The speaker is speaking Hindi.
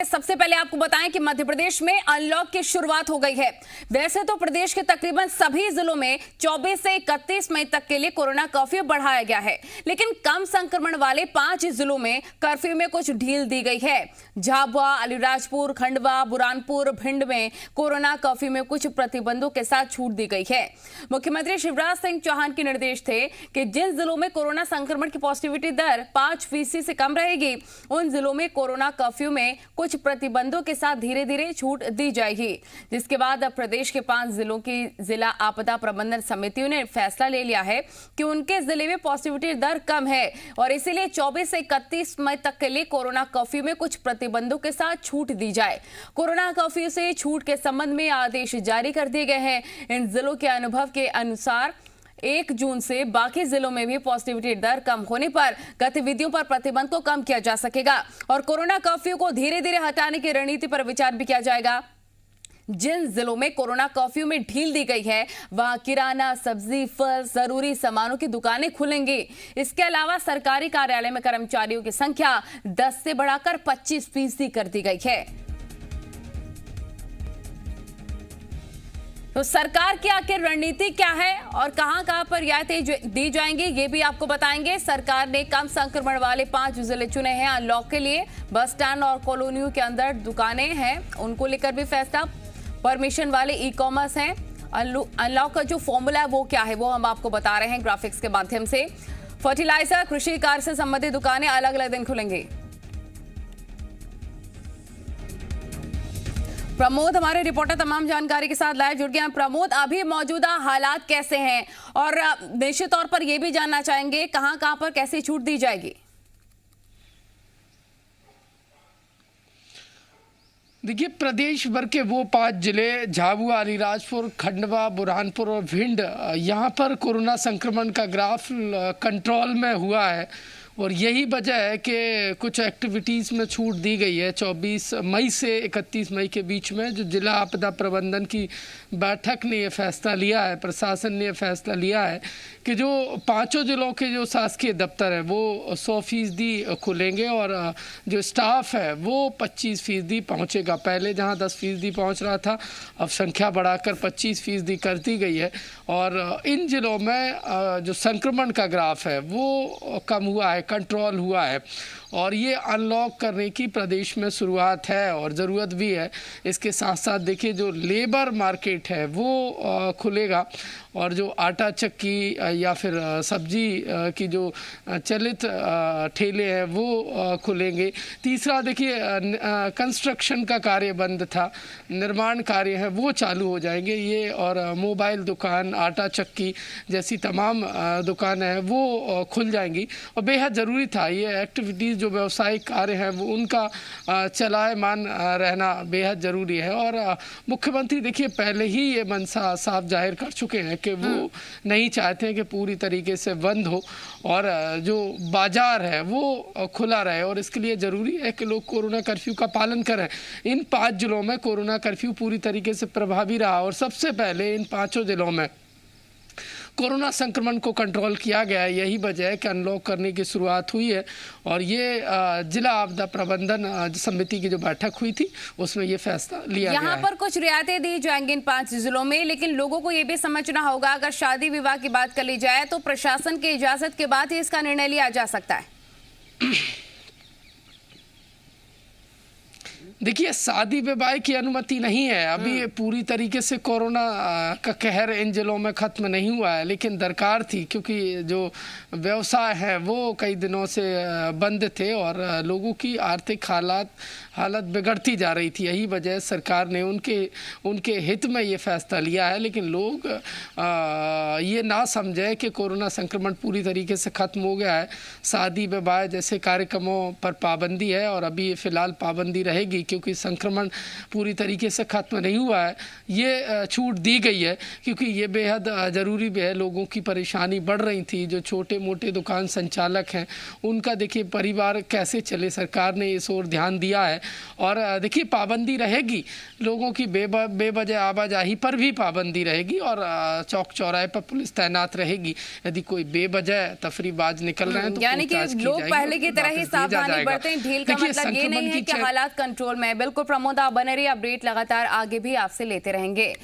सबसे पहले आपको बताएं कि मध्य प्रदेश में अनलॉक की शुरुआत हो गई है। वैसे तो प्रदेश के तकरीबन सभी जिलों में 24 से 31 मई तक के लिए कोरोना कर्फ्यू बढ़ाया गया है, लेकिन कम संक्रमण वाले 5 जिलों में कर्फ्यू में कुछ ढील दी गई है। झाबुआ, अलीराजपुर, खंडवा, बुरहानपुर, भिंड में कोरोना कर्फ्यू में कुछ प्रतिबंधों के साथ छूट दी गई है। मुख्यमंत्री शिवराज सिंह चौहान के निर्देश थे कि जिन जिलों में कोरोना संक्रमण की पॉजिटिविटी दर 5% से कम रहेगी, उन जिलों में कोरोना कर्फ्यू में कुछ प्रतिबंधों के साथ धीरे धीरे छूट दी जाएगी। जिसके बाद अब प्रदेश के 5 जिलों की जिला आपदा प्रबंधन समितियों ने फैसला ले लिया है कि उनके जिले में पॉजिटिविटी दर कम है और इसीलिए 24 से 31 मई तक के लिए कोरोना कर्फ्यू में कुछ प्रतिबंधों के साथ छूट दी जाए। कोरोना कर्फ्यू से छूट के संबंध में आदेश जारी कर दिए गए हैं। इन जिलों के अनुभव के अनुसार 1 जून से बाकी जिलों में भी पॉजिटिविटी दर कम होने पर गतिविधियों पर प्रतिबंध को कम किया जा सकेगा और कोरोना कर्फ्यू को धीरे धीरे हटाने की रणनीति पर विचार भी किया जाएगा। जिन जिलों में कोरोना कर्फ्यू में ढील दी गई है, वहां किराना, सब्जी, फल, जरूरी सामानों की दुकानें खुलेंगी। इसके अलावा सरकारी कार्यालय में कर्मचारियों की संख्या 10 से बढ़ाकर 25% कर दी गई है। तो सरकार की आखिर रणनीति क्या है और कहां पर रियायतें दी जाएंगी, ये भी आपको बताएंगे। सरकार ने कम संक्रमण वाले 5 जिले चुने हैं अनलॉक के लिए। बस स्टैंड और कॉलोनियों के अंदर दुकानें हैं, उनको लेकर भी फैसला। परमिशन वाले ई-कॉमर्स हैं। अनलॉक का जो फॉर्मूला है वो क्या है, वो हम आपको बता रहे हैं ग्राफिक्स के माध्यम से। फर्टिलाइजर, कृषि कार्य से संबंधित दुकानें अलग अलग दिन खुलेंगी। प्रमोद हमारे रिपोर्टर तमाम जानकारी के साथ लाइव जुड़ गए हैं। प्रमोद, अभी मौजूदा हालात कैसे हैं और निश्चित तौर पर यह भी जानना चाहेंगे कहां पर कैसी छूट दी जाएगी? देखिए, प्रदेश भर के वो 5 जिले झाबुआ, अलीराजपुर, खंडवा, बुरहानपुर और भिंड, यहाँ पर कोरोना संक्रमण का ग्राफ कंट्रोल में हुआ है और यही वजह है कि कुछ एक्टिविटीज़ में छूट दी गई है। 24 मई से 31 मई के बीच में जो जिला आपदा प्रबंधन की बैठक ने ये फैसला लिया है, प्रशासन ने ये फैसला लिया है कि जो 5 जिलों के जो शासकीय दफ्तर है वो 100% खुलेंगे और जो स्टाफ है वो 25% पहुँचेगा। पहले जहाँ 10% पहुँच रहा था, अब संख्या बढ़ाकर 25% कर दी गई है और इन जिलों में जो संक्रमण का ग्राफ है वो कम हुआ है, कंट्रोल हुआ है और ये अनलॉक करने की प्रदेश में शुरुआत है और ज़रूरत भी है। इसके साथ साथ देखिए, जो लेबर मार्केट है वो खुलेगा और जो आटा चक्की या फिर सब्जी की जो चलित ठेले हैं वो खुलेंगे। तीसरा देखिए, कंस्ट्रक्शन का कार्य बंद था, निर्माण कार्य है वो चालू हो जाएंगे ये और मोबाइल दुकान, आटा चक्की जैसी तमाम दुकानें हैं वो खुल जाएंगी और बेहद ज़रूरी था ये एक्टिविटीज़, जो व्यवसायिक कार्य हैं वो उनका चलायमान रहना बेहद ज़रूरी है। और मुख्यमंत्री देखिए पहले ही ये मंशा साफ जाहिर कर चुके हैं कि वो नहीं चाहते हैं कि पूरी तरीके से बंद हो और जो बाजार है वो खुला रहे और इसके लिए ज़रूरी है कि लोग कोरोना कर्फ्यू का पालन करें। इन 5 जिलों में कोरोना कर्फ्यू पूरी तरीके से प्रभावी रहा और सबसे पहले इन 5 जिलों में कोरोना संक्रमण को कंट्रोल किया गया है। यही वजह है कि अनलॉक करने की शुरुआत हुई है और ये जिला आपदा प्रबंधन समिति की जो बैठक हुई थी उसमें ये फैसला लिया गया है। यहाँ पर कुछ रियायतें दी जाएंगी इन 5 जिलों में, लेकिन लोगों को ये भी समझना होगा, अगर शादी विवाह की बात कर ली जाए तो प्रशासन की इजाजत के बाद ही इसका निर्णय लिया जा सकता है। देखिए, शादी विवाह की अनुमति नहीं है अभी। पूरी तरीके से कोरोना का कहर इन जिलों में ख़त्म नहीं हुआ है, लेकिन दरकार थी क्योंकि जो व्यवसाय है वो कई दिनों से बंद थे और लोगों की आर्थिक हालत बिगड़ती जा रही थी। यही वजह सरकार ने उनके हित में ये फैसला लिया है। लेकिन लोग ये ना समझें कि कोरोना संक्रमण पूरी तरीके से ख़त्म हो गया है। शादी विवाह जैसे कार्यक्रमों पर पाबंदी है और अभी फ़िलहाल पाबंदी रहेगी क्योंकि संक्रमण पूरी तरीके से ख़त्म नहीं हुआ है। ये छूट दी गई है क्योंकि ये बेहद ज़रूरी भी है। लोगों की परेशानी बढ़ रही थी, जो छोटे मोटे दुकान संचालक हैं उनका देखिए परिवार कैसे चले, सरकार ने इस ओर ध्यान दिया है और देखिए पाबंदी रहेगी, लोगों की बेवजह आवाजाही पर भी पाबंदी रहेगी और चौक चौराहे पर पुलिस तैनात रहेगी। यदि कोई बेवजह तफरीबाज निकल रहे हैं तो यानी कि लोग पहले की तरह ही सावधानी बरतें। ढील का मतलब ये नहीं है कि हालात कंट्रोल में। बिल्कुल प्रमोद, आप बने रहिए, अपडेट लगातार आगे भी आपसे लेते रहेंगे।